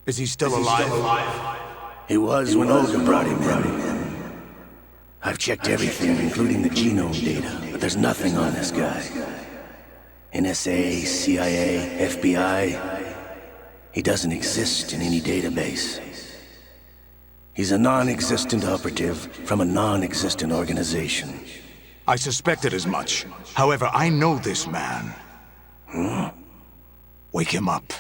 Is he still alive? He was when Olga brought him in. I've checked everything, including the genome data, but there's nothing on this guy. NSA, CIA, FBI. He doesn't exist in any database. He's a non-existent operative from a non-existent organization. I suspected as much. However, I know this man. Wake him up.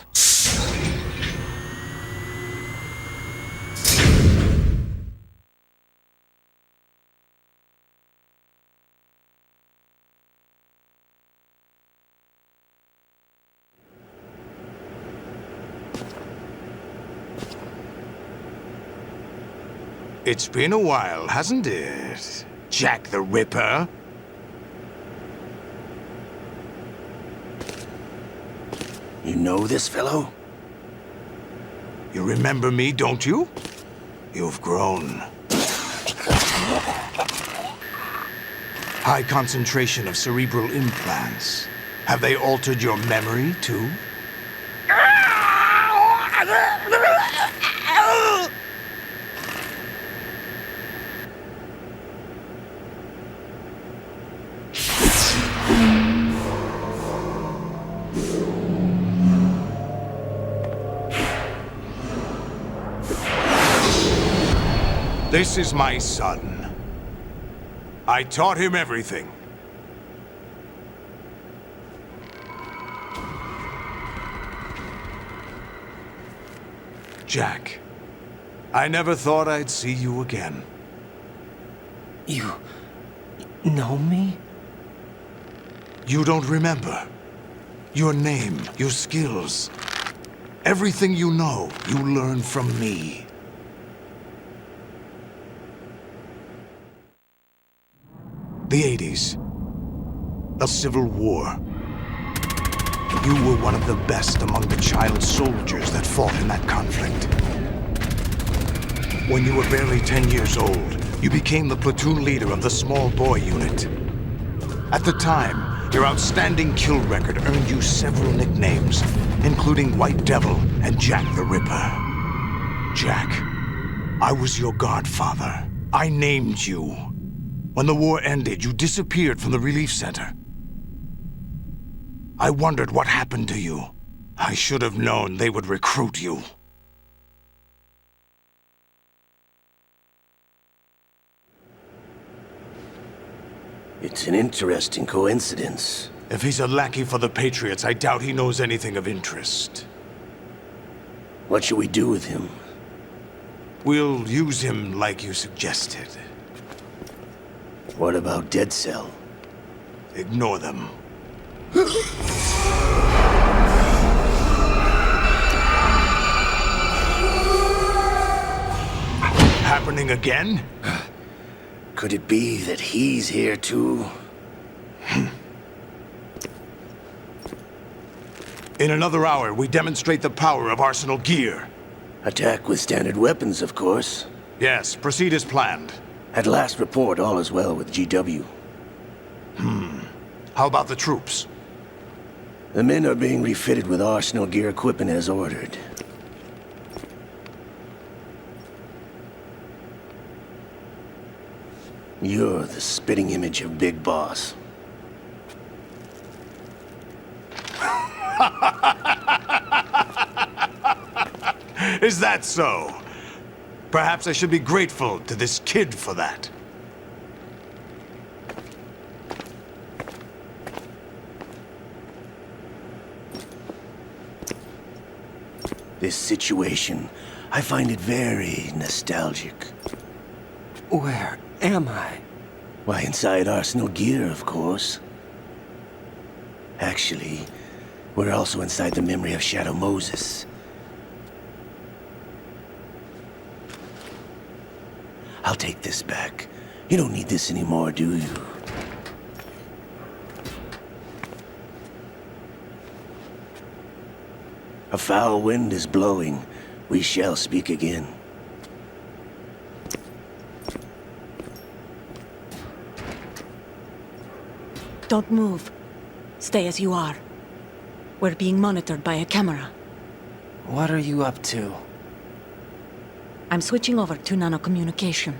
It's been a while, hasn't it? Jack the Ripper? You know this fellow? You remember me, don't you? You've grown. High concentration of cerebral implants. Have they altered your memory, too? This is my son. I taught him everything. Jack, I never thought I'd see you again. You know me? You don't remember. Your name, your skills. Everything you know, you learned from me. The 80s. The Civil War. You were one of the best among the child soldiers that fought in that conflict. When you were barely 10 years old, you became the platoon leader of the Small Boy Unit. At the time, your outstanding kill record earned you several nicknames, including White Devil and Jack the Ripper. Jack, I was your godfather. I named you. When the war ended, you disappeared from the relief center. I wondered what happened to you. I should have known they would recruit you. It's an interesting coincidence. If he's a lackey for the Patriots, I doubt he knows anything of interest. What should we do with him? We'll use him like you suggested. What about Dead Cell? Ignore them. Happening again? Could it be that he's here too? In another hour, we demonstrate the power of Arsenal gear. Attack with standard weapons, of course. Yes, proceed as planned. At last report, all is well with GW. How about the troops? The men are being refitted with Arsenal gear equipment as ordered. You're the spitting image of Big Boss. Is that so? Perhaps I should be grateful to this kid for that. This situation, I find it very nostalgic. Where am I? Why, inside Arsenal gear, of course. Actually, we're also inside the memory of Shadow Moses. I'll take this back. You don't need this anymore, do you? A foul wind is blowing. We shall speak again. Don't move. Stay as you are. We're being monitored by a camera. What are you up to? I'm switching over to nanocommunication.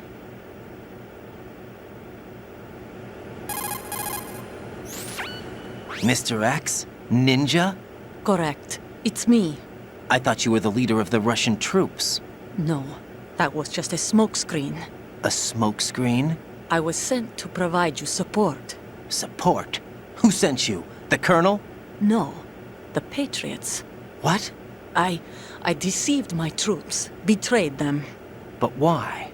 Mr. X? Ninja? Correct. It's me. I thought you were the leader of the Russian troops. No, that was just a smokescreen. A smokescreen? I was sent to provide you support. Support? Who sent you? The Colonel? No, the Patriots. What? I deceived my troops, betrayed them. But why?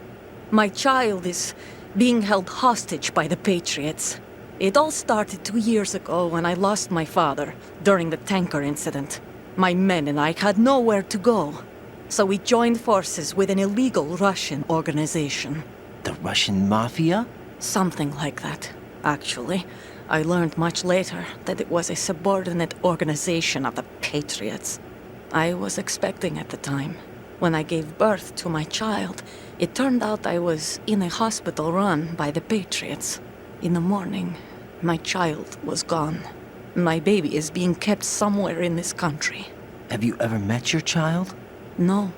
My child is being held hostage by the Patriots. It all started 2 years ago when I lost my father during the tanker incident. My men and I had nowhere to go, so we joined forces with an illegal Russian organization. The Russian Mafia? Something like that, actually. I learned much later that it was a subordinate organization of the Patriots. I was expecting at the time. When I gave birth to my child, it turned out I was in a hospital run by the Patriots. In the morning, my child was gone. My baby is being kept somewhere in this country. Have you ever met your child? No.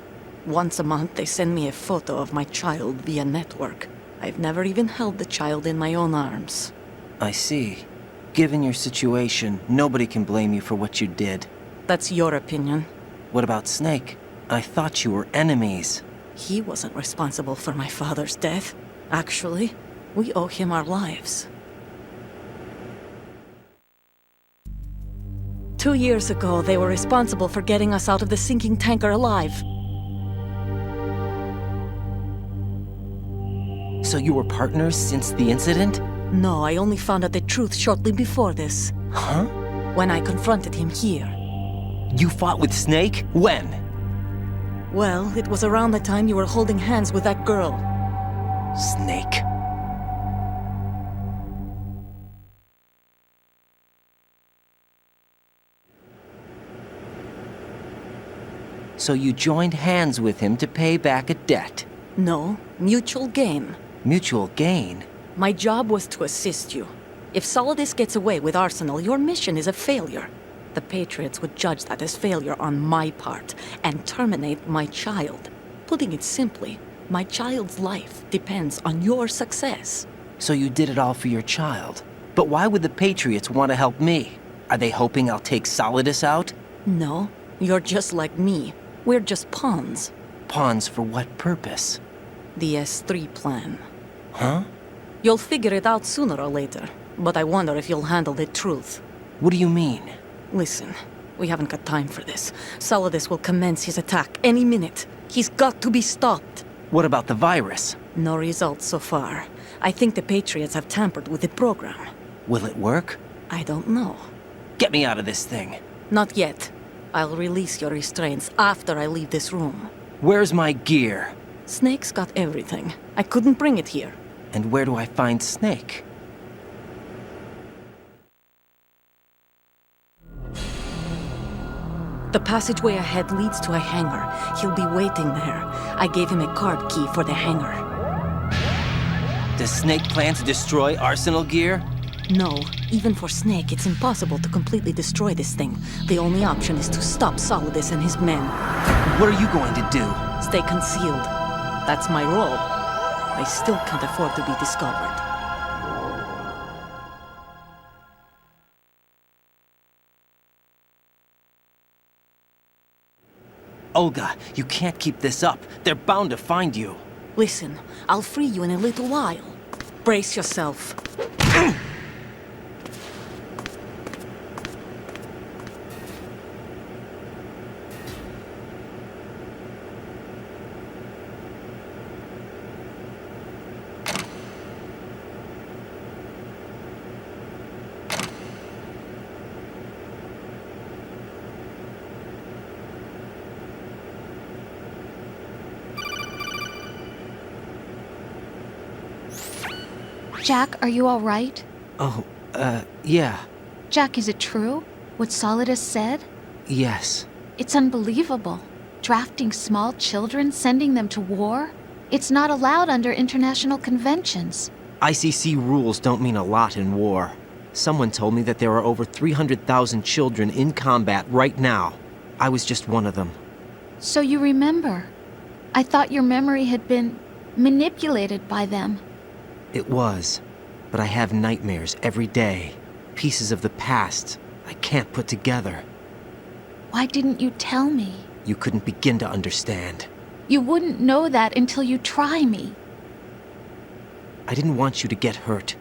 Once a month, they send me a photo of my child via network. I've never even held the child in my own arms. I see. Given your situation, nobody can blame you for what you did. That's your opinion. What about Snake? I thought you were enemies. He wasn't responsible for my father's death. Actually, we owe him our lives. 2 years ago, they were responsible for getting us out of the sinking tanker alive. So you were partners since the incident? No, I only found out the truth shortly before this. Huh? When I confronted him here. You fought with Snake? When? Well, it was around the time you were holding hands with that girl. Snake. So you joined hands with him to pay back a debt. No, mutual gain. Mutual gain? My job was to assist you. If Solidus gets away with Arsenal, your mission is a failure. The Patriots would judge that as failure on my part and terminate my child. Putting it simply, my child's life depends on your success. So you did it all for your child. But why would the Patriots want to help me? Are they hoping I'll take Solidus out? No, you're just like me. We're just pawns. Pawns for what purpose? The S3 plan. Huh? You'll figure it out sooner or later, but I wonder if you'll handle the truth. What do you mean? Listen, we haven't got time for this. Solidus will commence his attack any minute. He's got to be stopped. What about the virus? No results so far. I think the Patriots have tampered with the program. Will it work? I don't know. Get me out of this thing. Not yet. I'll release your restraints after I leave this room. Where's my gear? Snake's got everything. I couldn't bring it here. And where do I find Snake? The passageway ahead leads to a hangar. He'll be waiting there. I gave him a card key for the hangar. Does Snake plan to destroy Arsenal gear? No, even for Snake, it's impossible to completely destroy this thing. The only option is to stop Solidus and his men. What are you going to do? Stay concealed. That's my role. I still can't afford to be discovered. Olga, you can't keep this up. They're bound to find you. Listen, I'll free you in a little while. Brace yourself. Jack, are you all right? Oh, yeah. Jack, is it true? What Solidus said? Yes. It's unbelievable. Drafting small children, sending them to war? It's not allowed under international conventions. ICC rules don't mean a lot in war. Someone told me that there are over 300,000 children in combat right now. I was just one of them. So you remember? I thought your memory had been manipulated by them. It was, but I have nightmares every day. Pieces of the past I can't put together. Why didn't you tell me? You couldn't begin to understand. You wouldn't know that until you try me. I didn't want you to get hurt.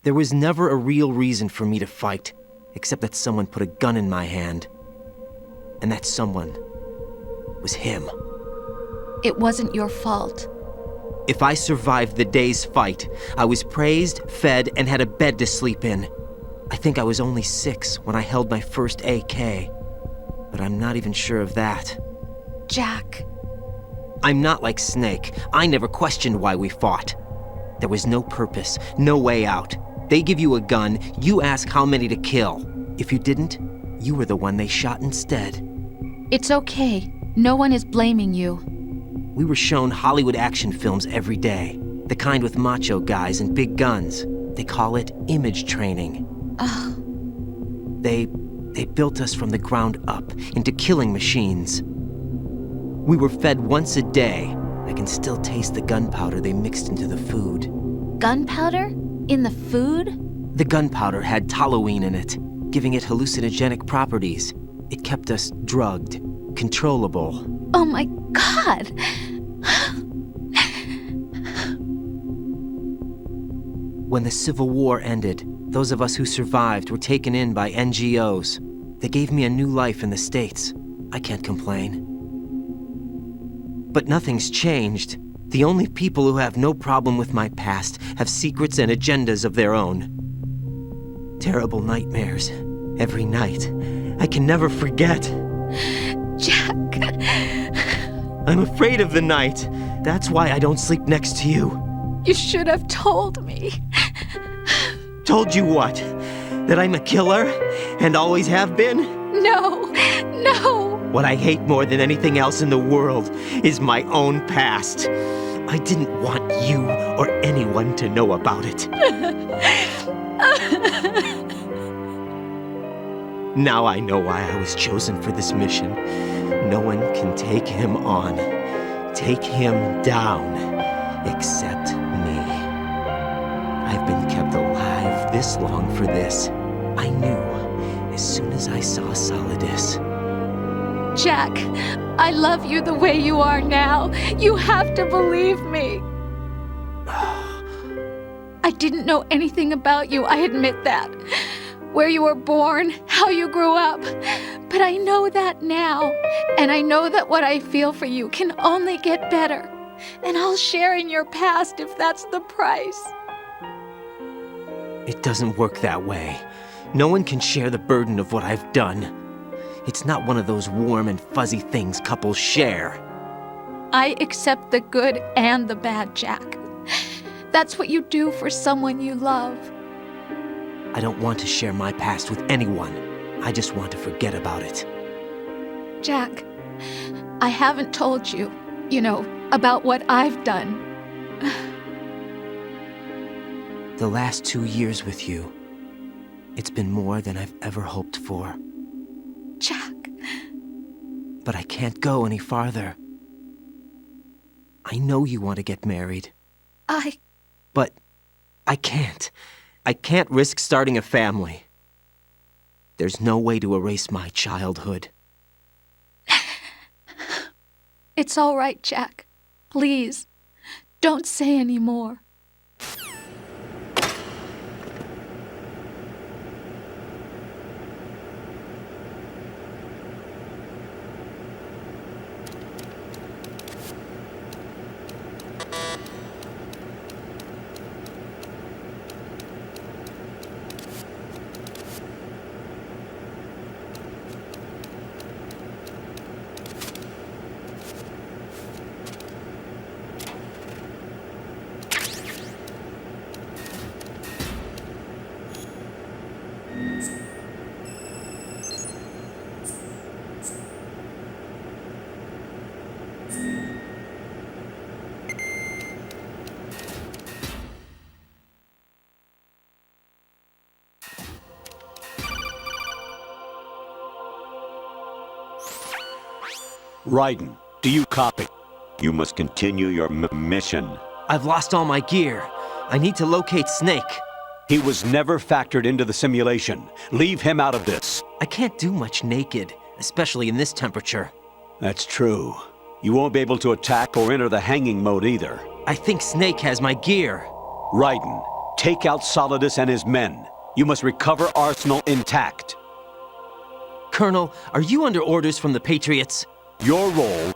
There was never a real reason for me to fight, except that someone put a gun in my hand. And that someone was him. It wasn't your fault. If I survived the day's fight, I was praised, fed, and had a bed to sleep in. I think I was only 6 when I held my first AK. But I'm not even sure of that. Jack. I'm not like Snake. I never questioned why we fought. There was no purpose, no way out. They give you a gun, you ask how many to kill. If you didn't, you were the one they shot instead. It's okay. No one is blaming you. We were shown Hollywood action films every day. The kind with macho guys and big guns. They call it image training. They built us from the ground up into killing machines. We were fed once a day. I can still taste the gunpowder they mixed into the food. Gunpowder? In the food? The gunpowder had toluene in it, giving it hallucinogenic properties. It kept us drugged, controllable. Oh my God! When the Civil War ended, those of us who survived were taken in by NGOs. They gave me a new life in the States. I can't complain. But nothing's changed. The only people who have no problem with my past have secrets and agendas of their own. Terrible nightmares. Every night. I can never forget. Jack! I'm afraid of the night. That's why I don't sleep next to you. You should have told me. Told you what? That I'm a killer? And always have been? No! No! What I hate more than anything else in the world is my own past. I didn't want you or anyone to know about it. Now I know why I was chosen for this mission. No one can take him on, take him down, except me. I've been kept alive this long for this. I knew as soon as I saw Solidus. Jack, I love you the way you are now. You have to believe me. I didn't know anything about you, I admit that. Where you were born, how you grew up. But I know that now. And I know that what I feel for you can only get better. And I'll share in your past if that's the price. It doesn't work that way. No one can share the burden of what I've done. It's not one of those warm and fuzzy things couples share. I accept the good and the bad, Jack. That's what you do for someone you love. I don't want to share my past with anyone. I just want to forget about it. Jack, I haven't told you, about what I've done. The last 2 years with you, it's been more than I've ever hoped for. Jack. But I can't go any farther. I know you want to get married. But I can't. I can't risk starting a family. There's no way to erase my childhood. It's all right, Jack. Please, don't say any more. Raiden, do you copy? You must continue your mission. I've lost all my gear. I need to locate Snake. He was never factored into the simulation. Leave him out of this. I can't do much naked, especially in this temperature. That's true. You won't be able to attack or enter the hanging mode either. I think Snake has my gear. Raiden, take out Solidus and his men. You must recover Arsenal intact. Colonel, are you under orders from the Patriots? Your role,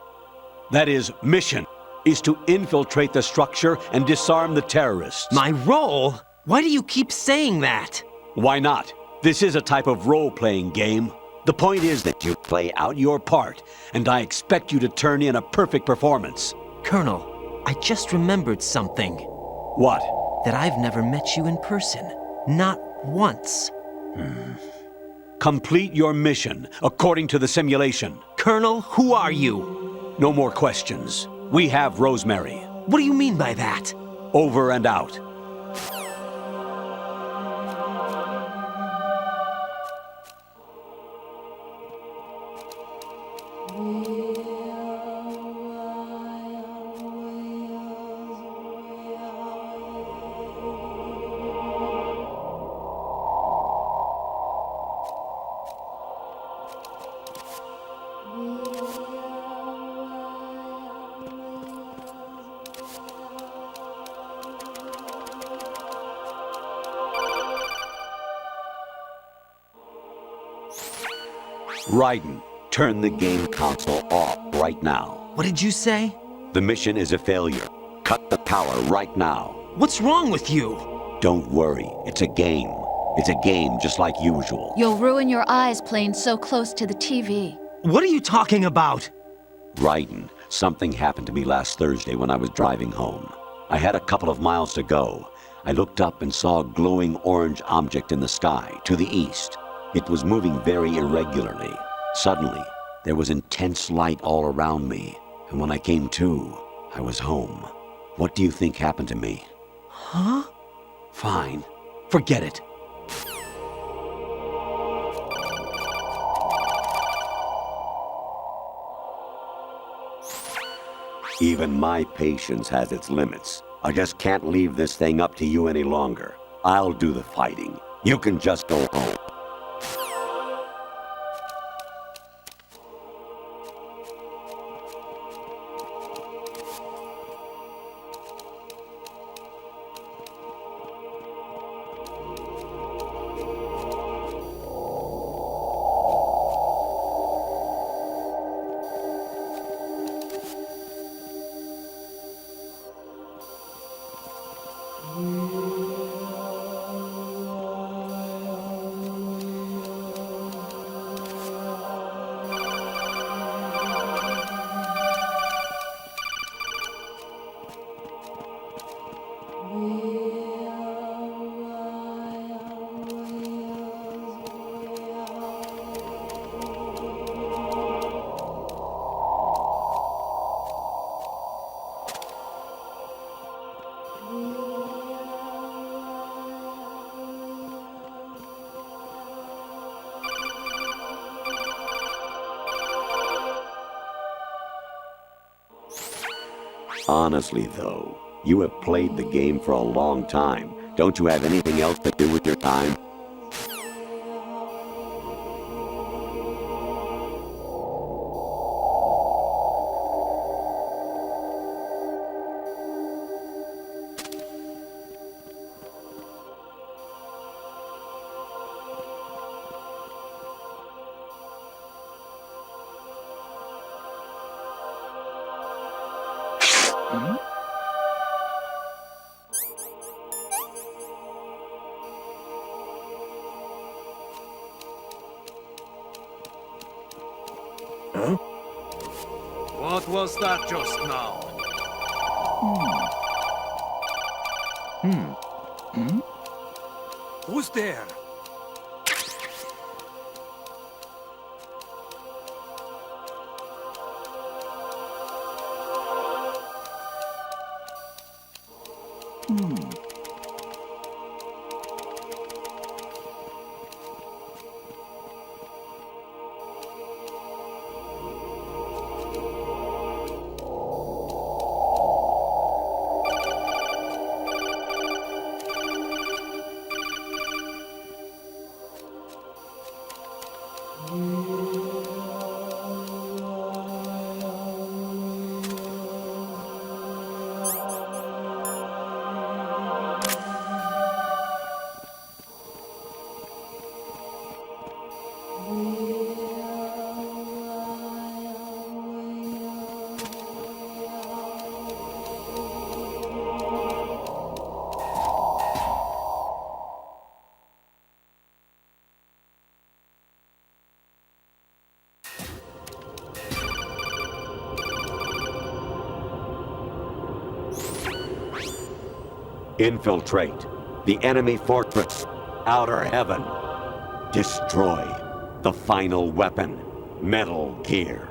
that is, mission, is to infiltrate the structure and disarm the terrorists. My role? Why do you keep saying that? Why not? This is a type of role-playing game. The point is that you play out your part, and I expect you to turn in a perfect performance. Colonel, I just remembered something. What? That I've never met you in person. Not once. Complete your mission, according to the simulation. Colonel, who are you? No more questions. We have Rosemary. What do you mean by that? Over and out. Raiden, turn the game console off right now. What did you say? The mission is a failure. Cut the power right now. What's wrong with you? Don't worry, it's a game. It's a game just like usual. You'll ruin your eyes playing so close to the TV. What are you talking about? Raiden, something happened to me last Thursday when I was driving home. I had a couple of miles to go. I looked up and saw a glowing orange object in the sky to the east. It was moving very irregularly. Suddenly, there was intense light all around me, and when I came to, I was home. What do you think happened to me? Huh? Fine. Forget it. Even my patience has its limits. I just can't leave this thing up to you any longer. I'll do the fighting. You can just go home. Honestly, though, you have played the game for a long time. Don't you have anything else to do with your time? What was that just now? Who's there? Infiltrate the enemy fortress, Outer Heaven. Destroy the final weapon, Metal Gear.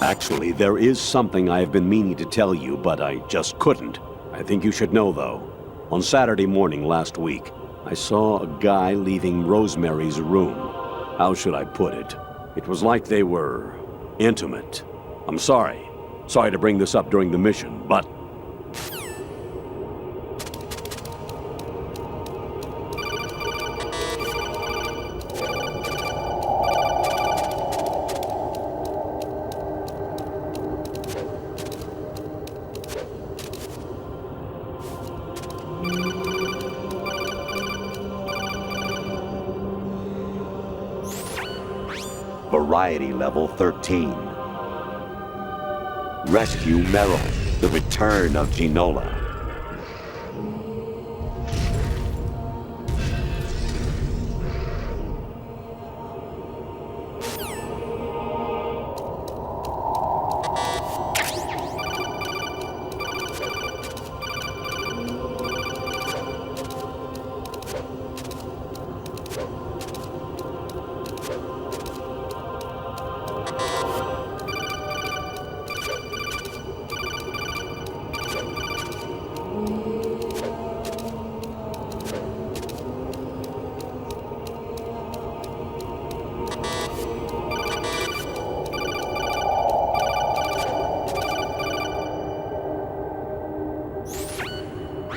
Actually, there is something I have been meaning to tell you, but I just couldn't. I think you should know, though. On Saturday morning last week, I saw a guy leaving Rosemary's room. How should I put it? It was like they were intimate. I'm sorry. Sorry to bring this up during the mission, but... Variety level 13. Rescue Meryl, the return of Ginola.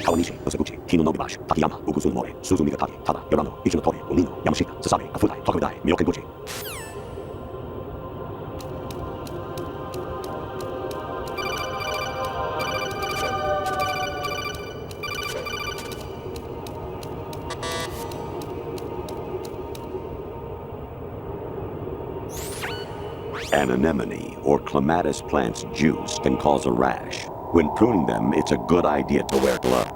Kawanishi, Osaguchi, Kino Nobibashi, Takayama, Ugusunmore, Suzumigataki, Tada, Yorano, Ichinotori, Umino, Yamashita, Sasabe, Afutai, Tokumidai, Miyokenbuchi. An anemone or clematis plant's juice can cause a rash. When pruning them, it's a good idea to wear gloves.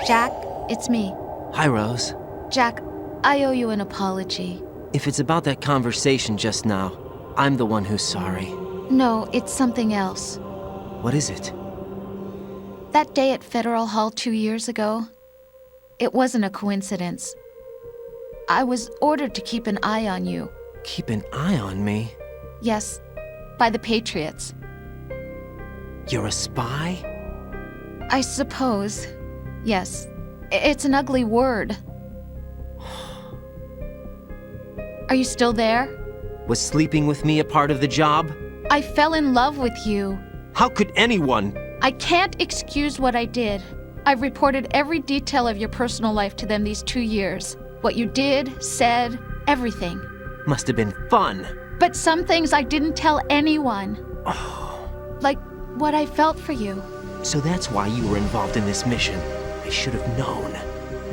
Jack, it's me. Hi, Rose. Jack, I owe you an apology. If it's about that conversation just now, I'm the one who's sorry. No, it's something else. What is it? That day at Federal Hall 2 years ago, it wasn't a coincidence. I was ordered to keep an eye on you. Keep an eye on me? Yes, by the Patriots. You're a spy? I suppose. Yes. It's an ugly word. Are you still there? Was sleeping with me a part of the job? I fell in love with you. How could anyone? I can't excuse what I did. I've reported every detail of your personal life to them these 2 years. What you did, said, everything. Must have been fun. But some things I didn't tell anyone. Like what I felt for you. So that's why you were involved in this mission. I should have known.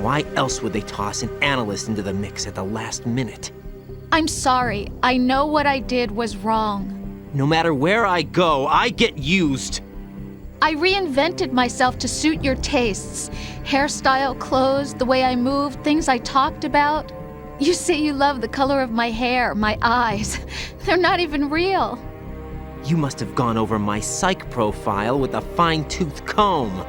Why else would they toss an analyst into the mix at the last minute? I'm sorry. I know what I did was wrong. No matter where I go, I get used. I reinvented myself to suit your tastes. Hairstyle, clothes, the way I moved, things I talked about. You say you love the color of my hair, my eyes. They're not even real. You must have gone over my psych profile with a fine-tooth comb.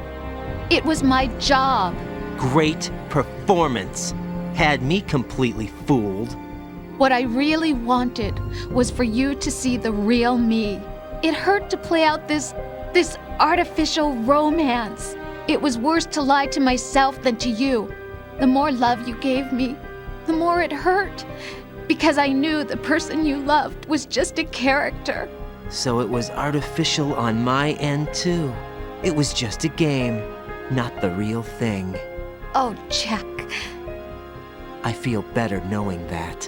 It was my job. Great performance. Had me completely fooled. What I really wanted was for you to see the real me. It hurt to play out this artificial romance. It was worse to lie to myself than to you. The more love you gave me, the more it hurt. Because I knew the person you loved was just a character. So it was artificial on my end, too. It was just a game, not the real thing. Oh, Jack. I feel better knowing that.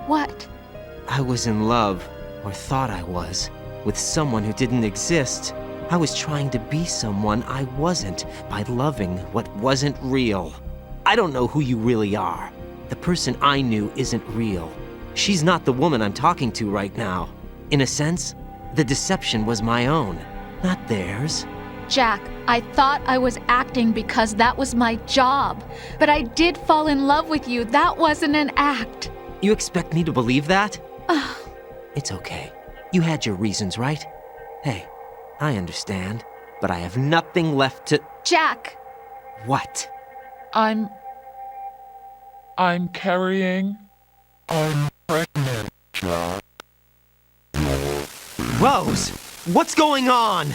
What? I was in love, or thought I was, with someone who didn't exist. I was trying to be someone I wasn't by loving what wasn't real. I don't know who you really are. The person I knew isn't real. She's not the woman I'm talking to right now. In a sense, the deception was my own, not theirs. Jack, I thought I was acting because that was my job. But I did fall in love with you. That wasn't an act. You expect me to believe that? It's okay. You had your reasons, right? Hey, I understand, but I have nothing left to... Jack! What? I'm carrying. I'm pregnant, Jack. Rose! What's going on?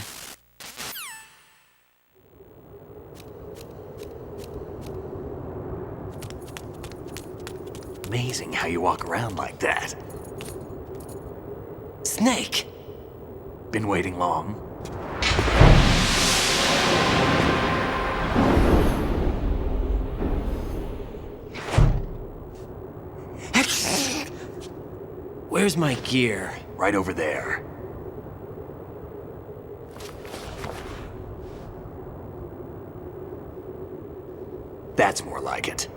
Amazing how you walk around like that. Snake! Been waiting long? Where's my gear? Right over there. That's more like it.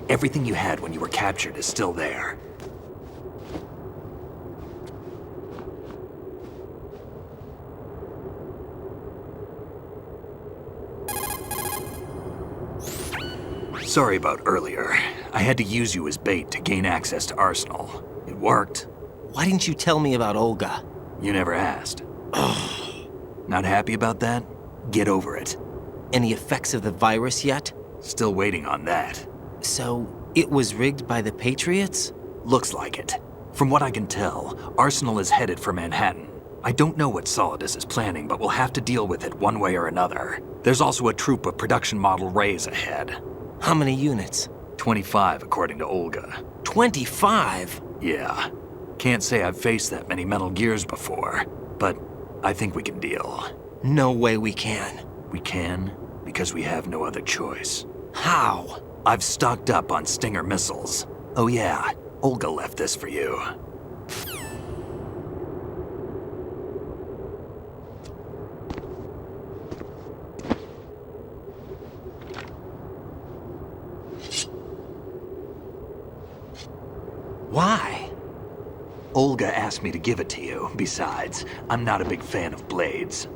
Everything you had when you were captured is still there. Sorry about earlier. I had to use you as bait to gain access to Arsenal. It worked. Why didn't you tell me about Olga? You never asked. Not happy about that? Get over it. Any effects of the virus yet? Still waiting on that. So, it was rigged by the Patriots? Looks like it. From what I can tell, Arsenal is headed for Manhattan. I don't know what Solidus is planning, but we'll have to deal with it one way or another. There's also a troop of production model Rays ahead. How many units? 25, according to Olga. 25? Yeah. Can't say I've faced that many Metal Gears before, but I think we can deal. No way we can. We can, because we have no other choice. How? I've stocked up on Stinger missiles. Oh yeah, Olga left this for you. Why? Olga asked me to give it to you. Besides, I'm not a big fan of blades.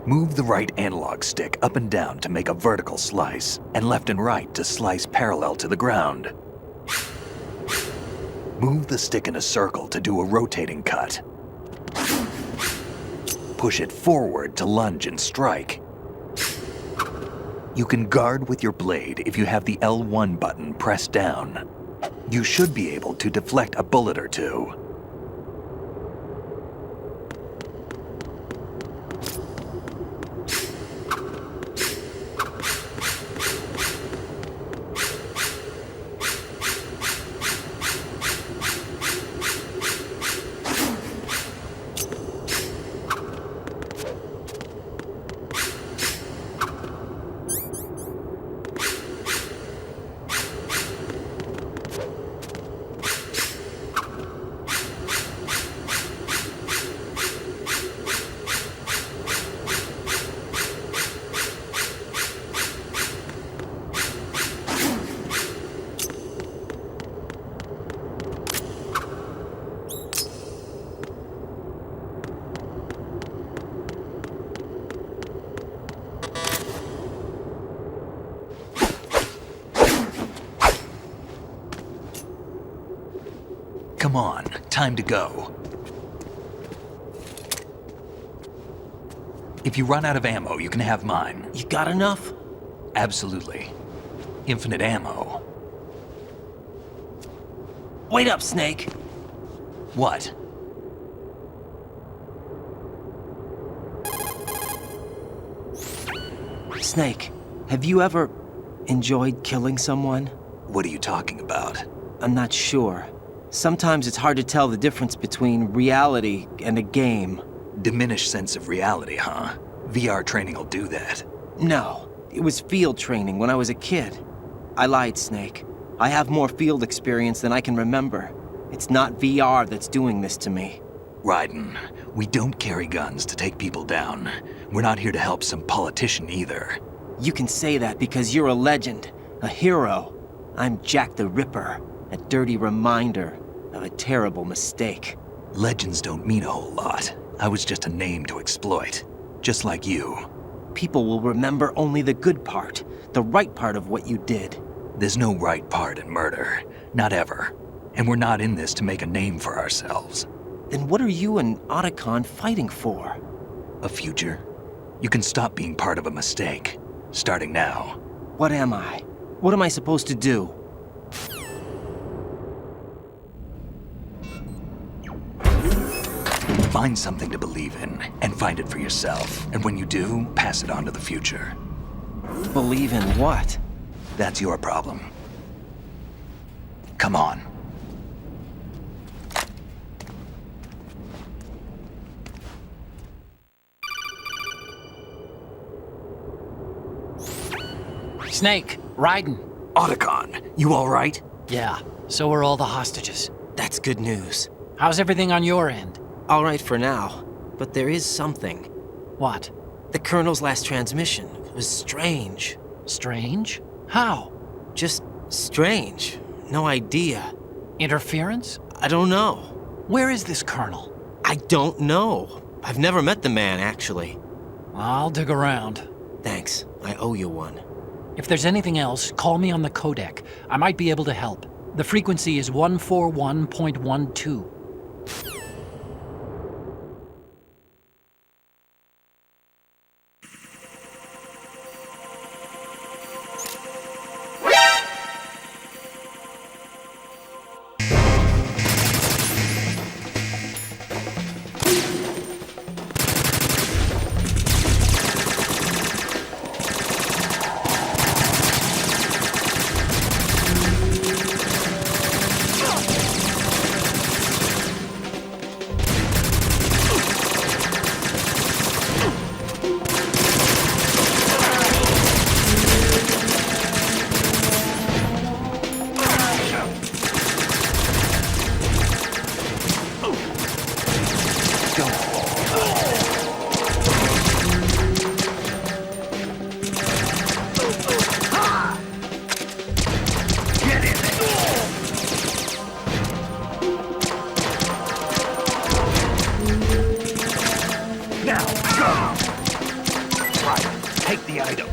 Move the right analog stick up and down to make a vertical slice, and left and right to slice parallel to the ground. Move the stick in a circle to do a rotating cut. Push it forward to lunge and strike. You can guard with your blade if you have the L1 button pressed down. You should be able to deflect a bullet or two. Come on, time to go. If you run out of ammo, you can have mine. You got enough? Absolutely. Infinite ammo. Wait up, Snake. What? Snake, have you ever enjoyed killing someone? What are you talking about? I'm not sure. Sometimes it's hard to tell the difference between reality and a game. Diminished sense of reality, huh? VR training will do that. No, it was field training when I was a kid. I lied, Snake. I have more field experience than I can remember. It's not VR that's doing this to me. Raiden, we don't carry guns to take people down. We're not here to help some politician either. You can say that because you're a legend, a hero. I'm Jack the Ripper, a dirty reminder of a terrible mistake. Legends don't mean a whole lot. I was just a name to exploit, just like you. People will remember only the good part, the right part of what you did. There's no right part in murder, not ever. And we're not in this to make a name for ourselves. Then what are you and Otacon fighting for? A future? You can stop being part of a mistake, starting now. What am I? What am I supposed to do? Find something to believe in, and find it for yourself. And when you do, pass it on to the future. Believe in what? That's your problem. Come on. Snake, Raiden. Otacon, you all right? Yeah, so are all the hostages. That's good news. How's everything on your end? All right for now, but there is something. What? The Colonel's last transmission was strange. Strange? How? Just strange. No idea. Interference? I don't know. Where is this Colonel? I don't know. I've never met the man, actually. I'll dig around. Thanks. I owe you one. If there's anything else, call me on the codec. I might be able to help. The frequency is 141.12. Take the item.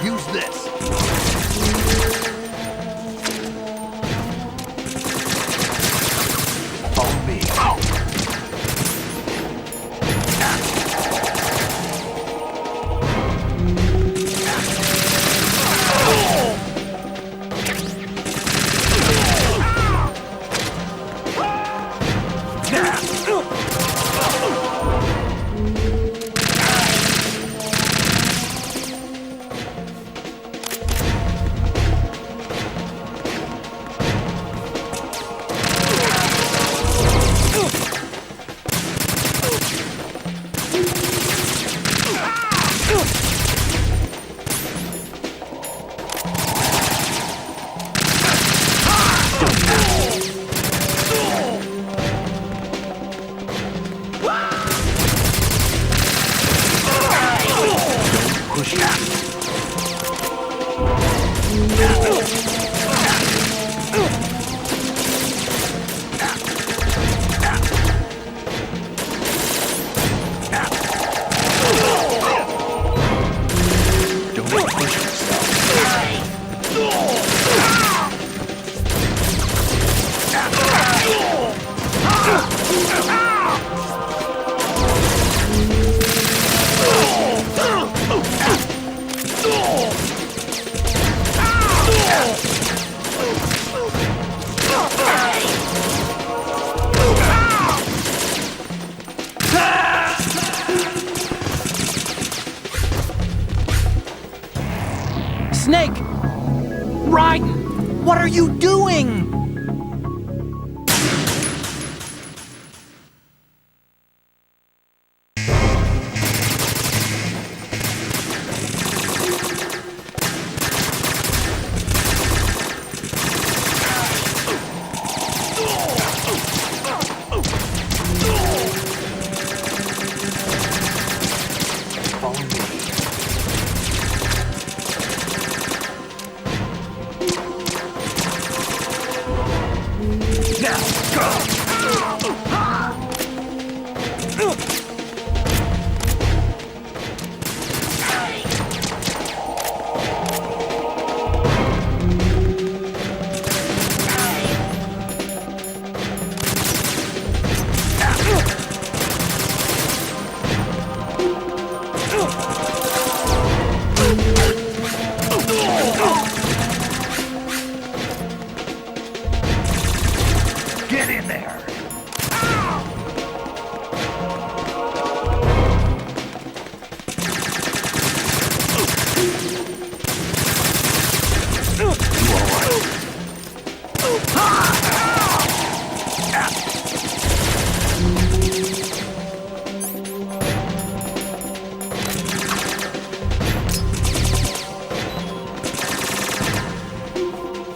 Use this. Follow me. Snake! Raiden! What are you doing? Get in there!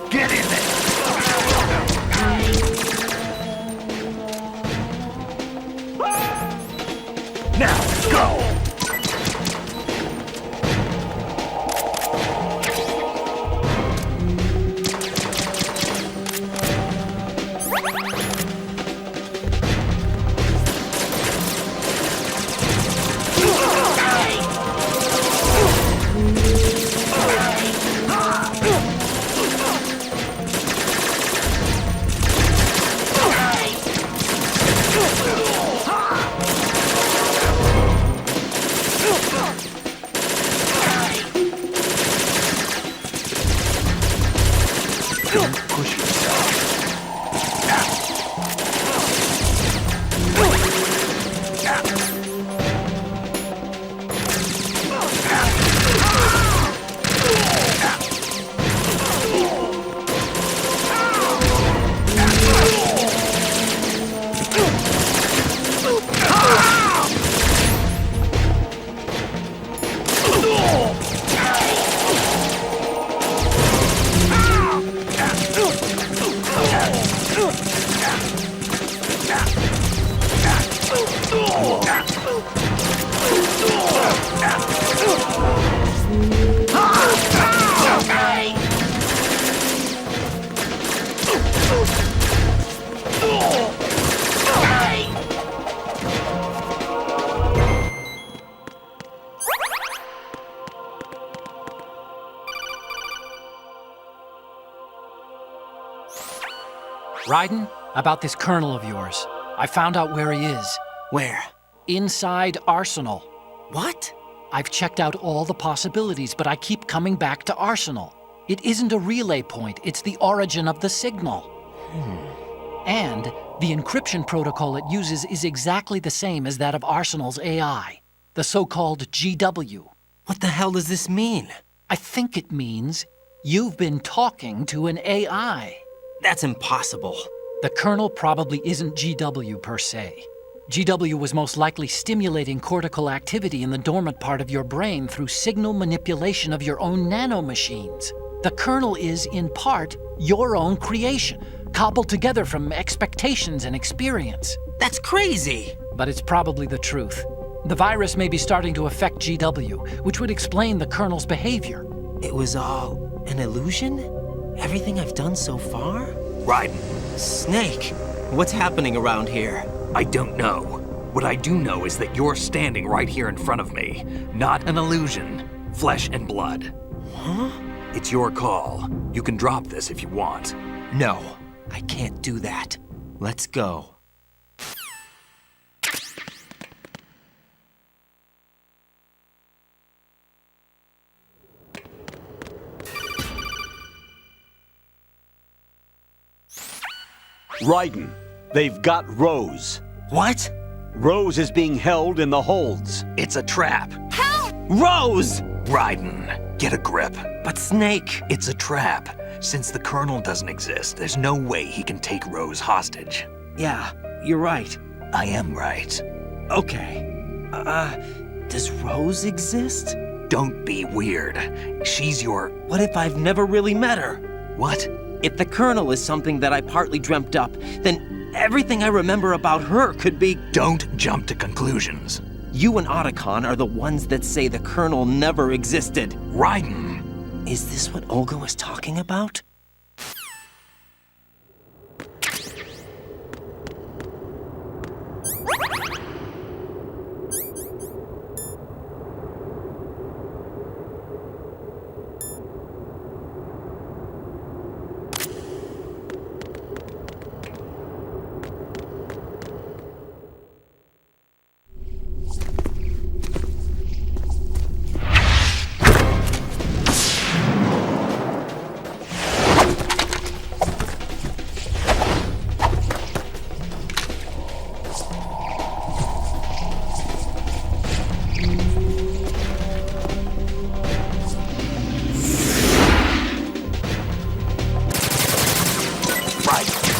Get in there! Now, go! Don't push yourself. Raiden, about this colonel of yours. I found out where he is. Where? Inside Arsenal. What? I've checked out all the possibilities, but I keep coming back to Arsenal. It isn't a relay point, it's the origin of the signal. And the encryption protocol it uses is exactly the same as that of Arsenal's AI, the so-called GW. What the hell does this mean? I think it means you've been talking to an AI. That's impossible. The kernel probably isn't GW per se. GW was most likely stimulating cortical activity in the dormant part of your brain through signal manipulation of your own nanomachines. The kernel is, in part, your own creation, cobbled together from expectations and experience. That's crazy! But it's probably the truth. The virus may be starting to affect GW, which would explain the kernel's behavior. It was all an illusion? Everything I've done so far? Raiden, Snake, what's happening around here? I don't know. What I do know is that you're standing right here in front of me. Not an illusion. Flesh and blood. Huh? It's your call. You can drop this if you want. No, I can't do that. Let's go. Raiden, they've got Rose. What? Rose is being held in the holds. It's a trap. Rose! Raiden, Get a grip. But Snake... It's a trap. Since the Colonel doesn't exist, there's no way he can take Rose hostage. Yeah, you're right. I am right. Okay. Does Rose exist? Don't be weird. She's your... What if I've never really met her? What? If the Colonel is something that I partly dreamt up, then everything I remember about her could be... Don't jump to conclusions. You and Otacon are the ones that say the Colonel never existed. Raiden! Is this what Olga was talking about?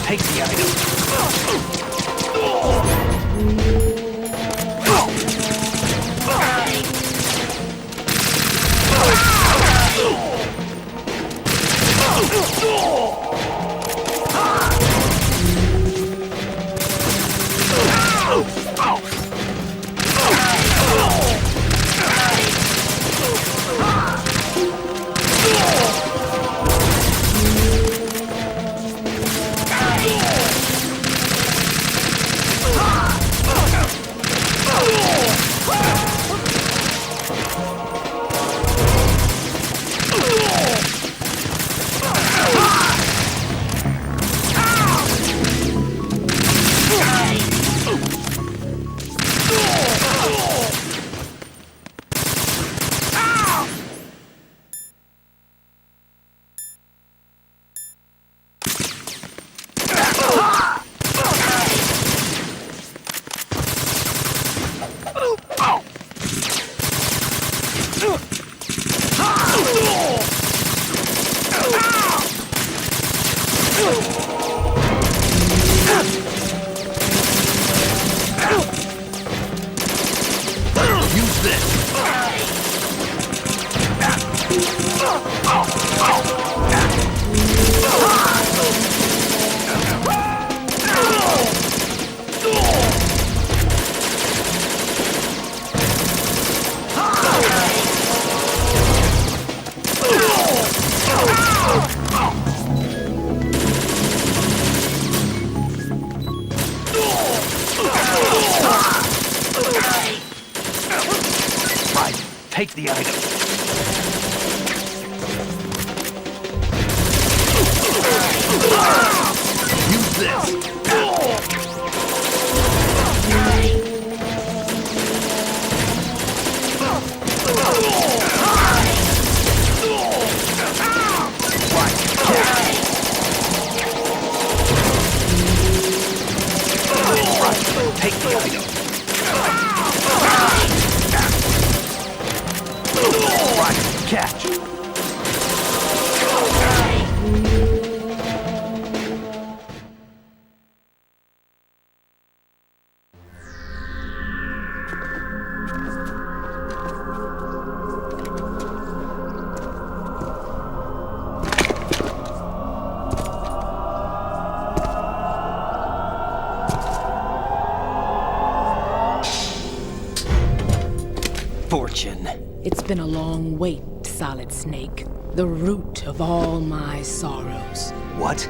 Take the item. Take the item. Use this. Take the item. Catch. Fortune. It's been a long wait, Solid Snake. The root of all my sorrows. What?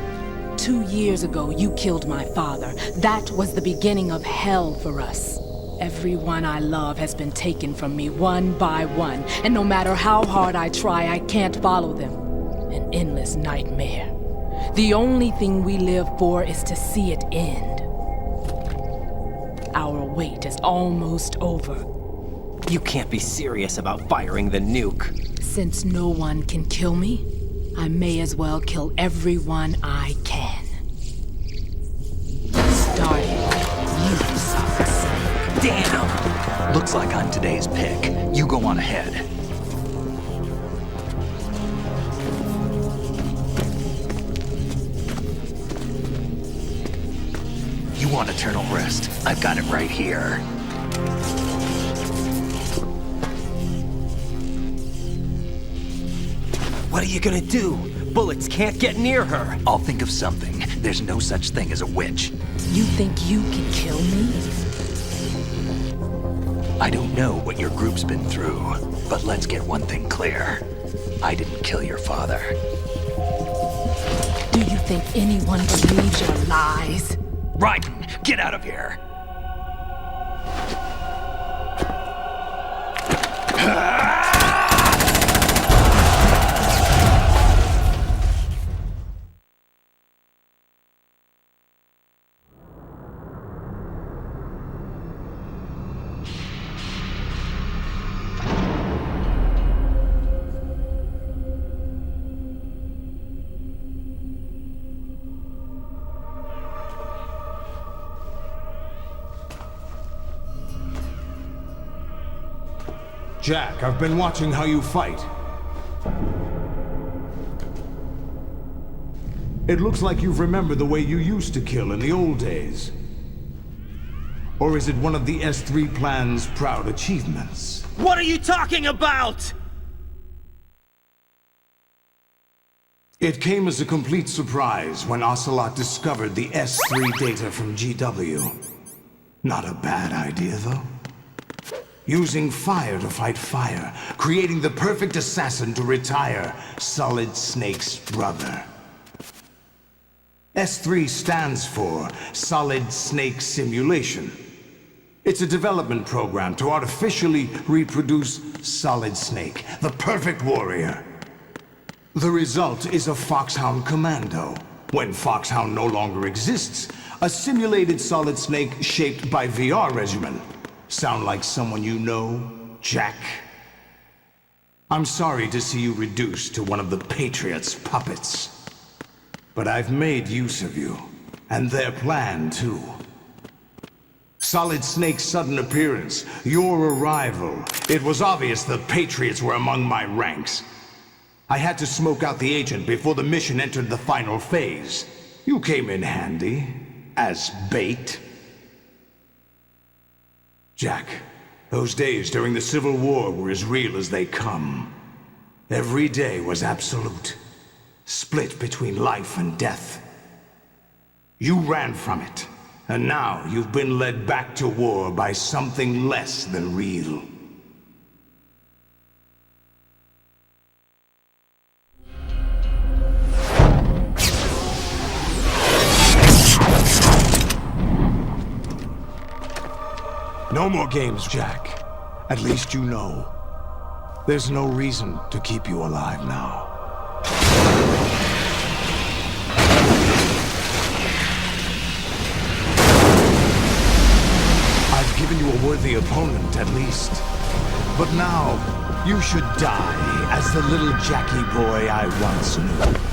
2 years ago, you killed my father. That was the beginning of hell for us. Everyone I love has been taken from me one by one, and no matter how hard I try, I can't follow them. An endless nightmare. The only thing we live for is to see it end. Our wait is almost over. You can't be serious about firing the nuke. Since no one can kill me, I may as well kill everyone I can. Starting you, Solid Snake. Damn! Looks like I'm today's pick. You go on ahead. want eternal rest? I've got it right here. What are you gonna do? Bullets can't get near her. I'll think of something. There's no such thing as a witch. You think you can kill me? I don't know what your group's been through, but let's get one thing clear. I didn't kill your father. Do you think anyone believes your lies? Raiden, get out of here! Jack, I've been watching how you fight. It looks like you've remembered the way you used to kill in the old days. Or is it one of the S3 plan's proud achievements? What are you talking about? It came as a complete surprise when Ocelot discovered the S3 data from GW. Not a bad idea, though. Using fire to fight fire, creating the perfect assassin to retire Solid Snake's brother. S3 stands for Solid Snake Simulation. It's a development program to artificially reproduce Solid Snake, the perfect warrior. The result is a Foxhound Commando. When Foxhound no longer exists, a simulated Solid Snake shaped by VR regimen. Sound like someone you know, Jack? I'm sorry to see you reduced to one of the Patriots' puppets. But I've made use of you, and their plan too. Solid Snake's sudden appearance, your arrival. It was obvious the Patriots were among my ranks. I had to smoke out the agent before the mission entered the final phase. You came in handy, as bait. Jack, those days during the Civil War were as real as they come. Every day was absolute, split between life and death. You ran from it, and now you've been led back to war by something less than real. No more games, Jack. At least you know. There's no reason to keep you alive now. I've given you a worthy opponent, at least. But now, you should die as the little Jackie boy I once knew.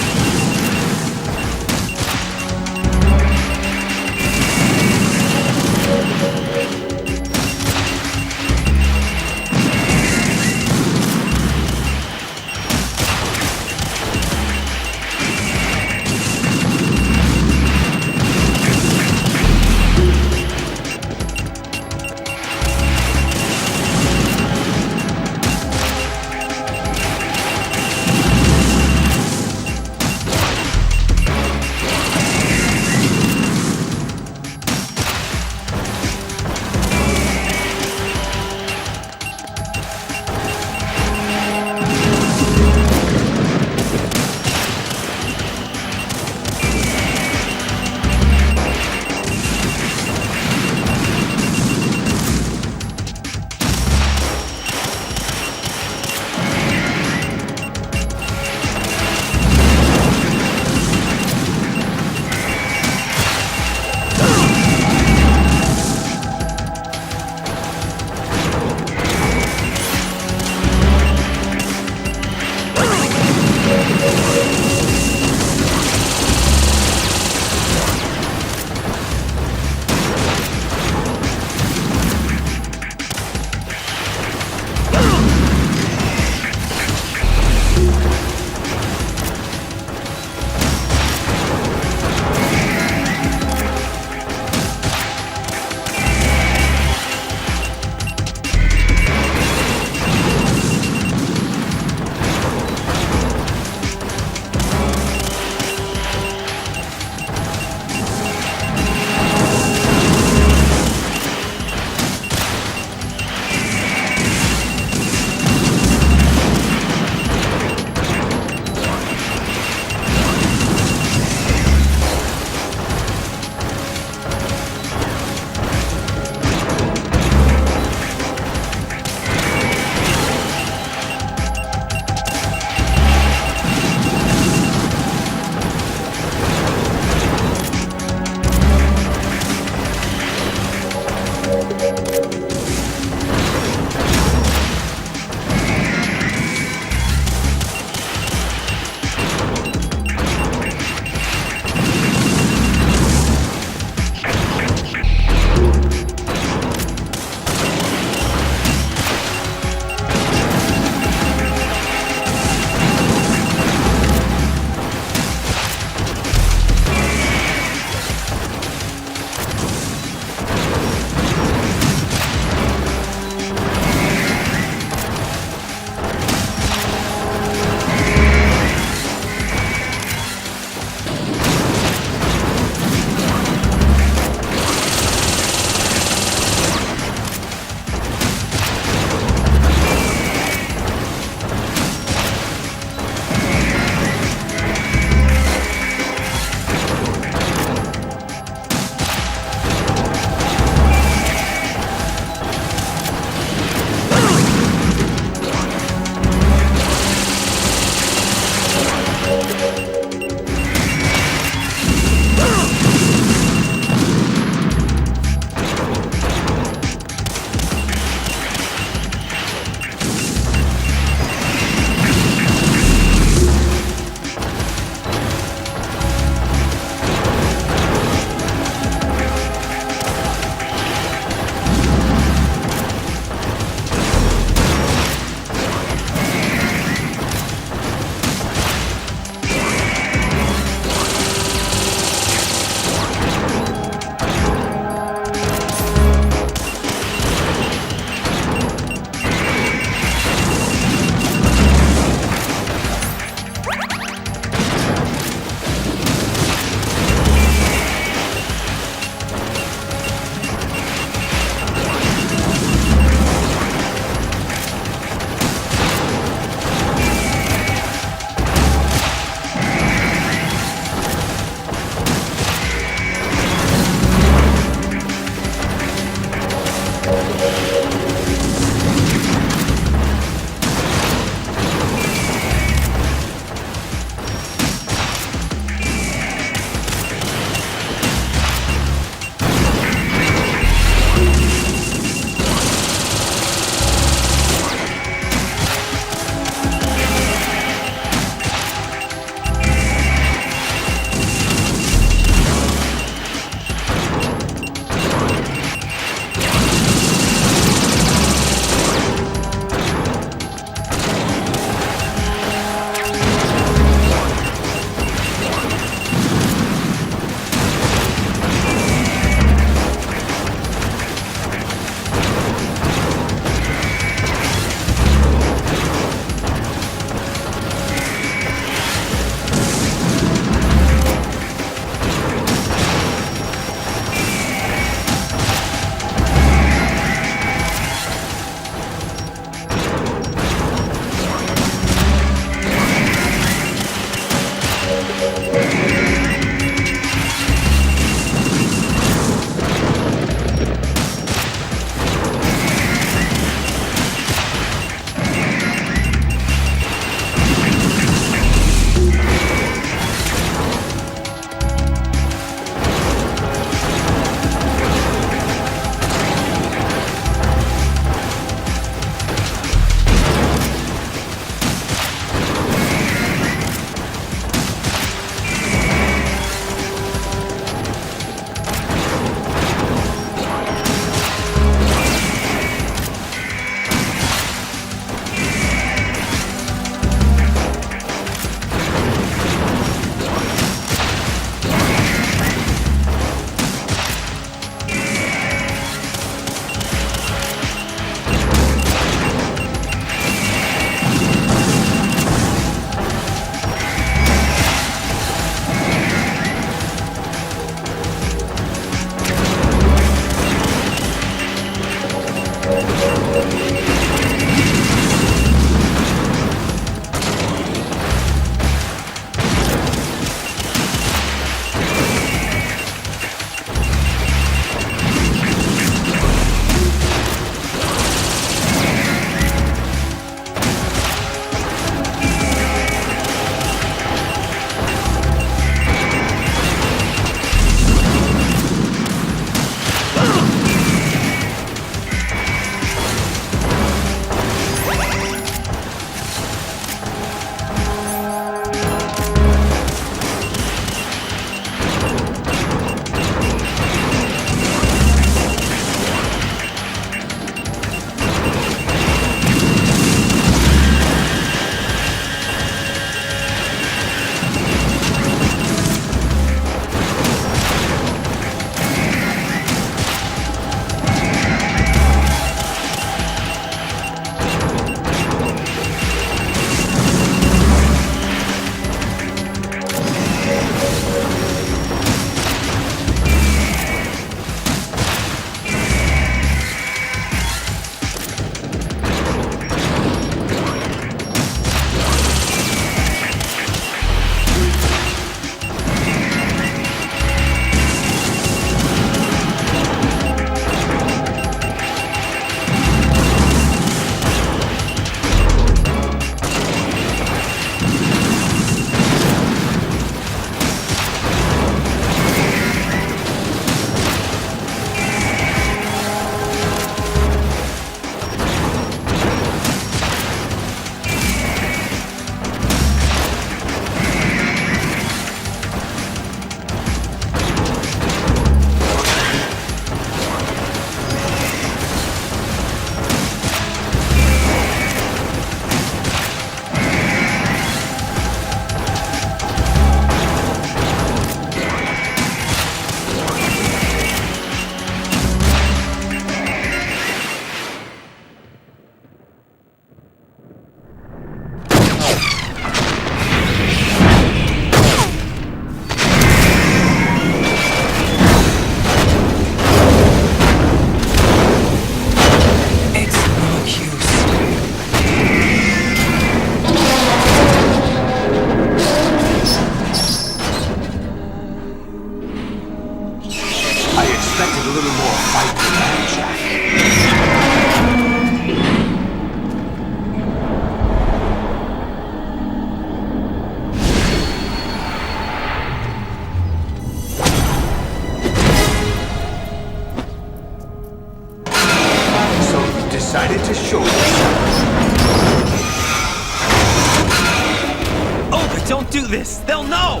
Don't do this! They'll know!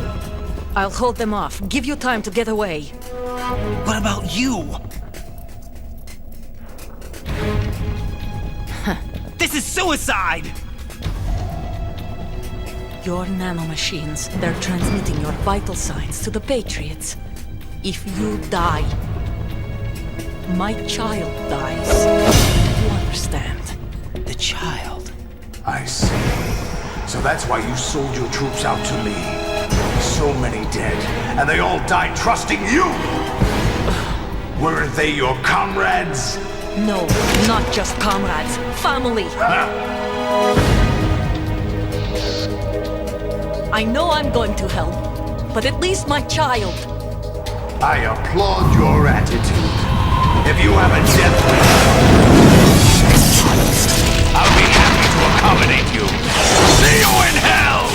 I'll hold them off. Give you time to get away. What about you? This is suicide! Your nanomachines, they're transmitting your vital signs to the Patriots. If you die, my child dies. You understand? The child. I see. So that's why you sold your troops out to me. So many dead, and they all died trusting you! Weren't they your comrades? No, not just comrades. Family. I know I'm going to hell, but at least my child. I applaud your attitude. If you have a death wish, I'll be happy to accommodate you. See you in hell!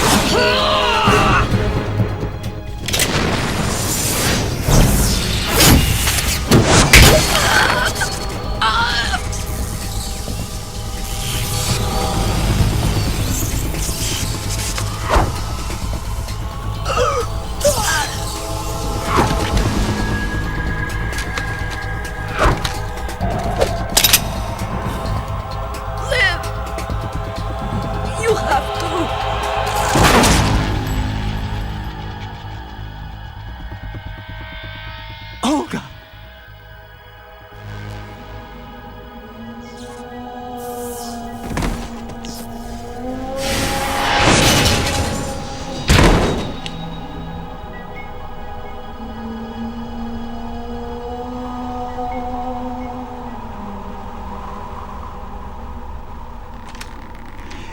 You have to. Olga!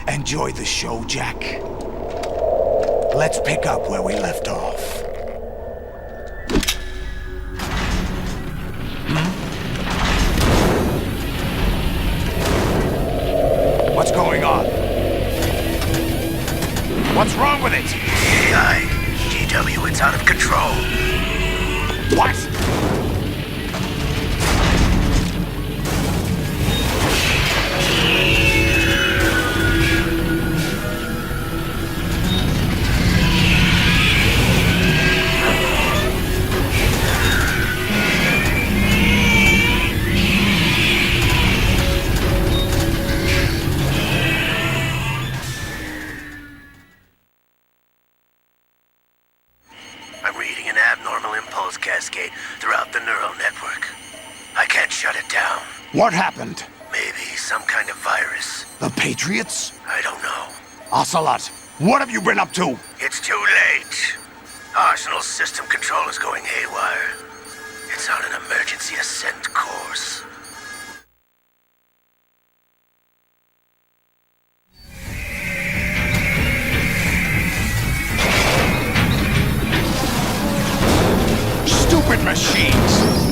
Enjoy the show, Jack. Let's pick up where we left off. What's going on? What's wrong with it? AI, GW, it's out of control. What? I'm reading an abnormal impulse cascade throughout the neural network. I can't shut it down. What happened? Maybe some kind of virus. The Patriots? I don't know. Ocelot, what have you been up to? It's too late. Arsenal's system control is going haywire. It's on an emergency ascent course. Stupid machines!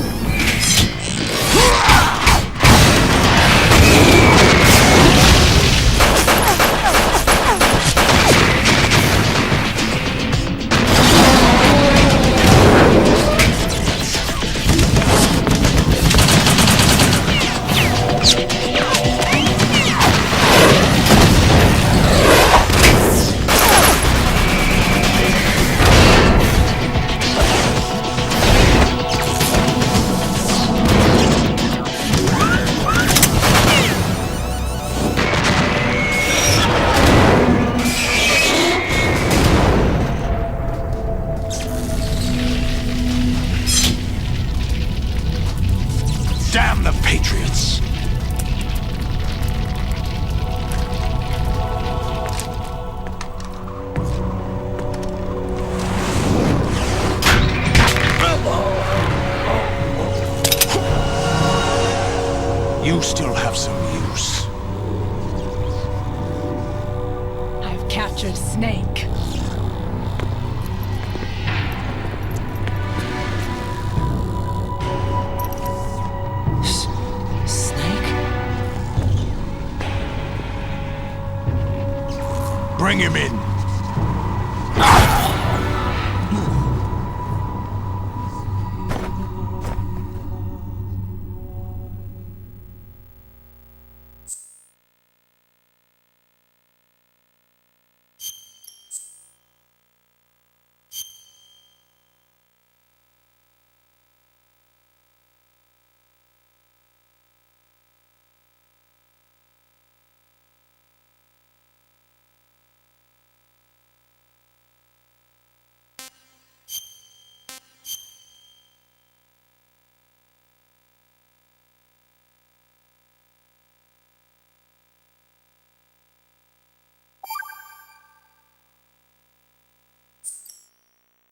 Damn the Patriots! You still have some use. I've captured Snake. Bring him in.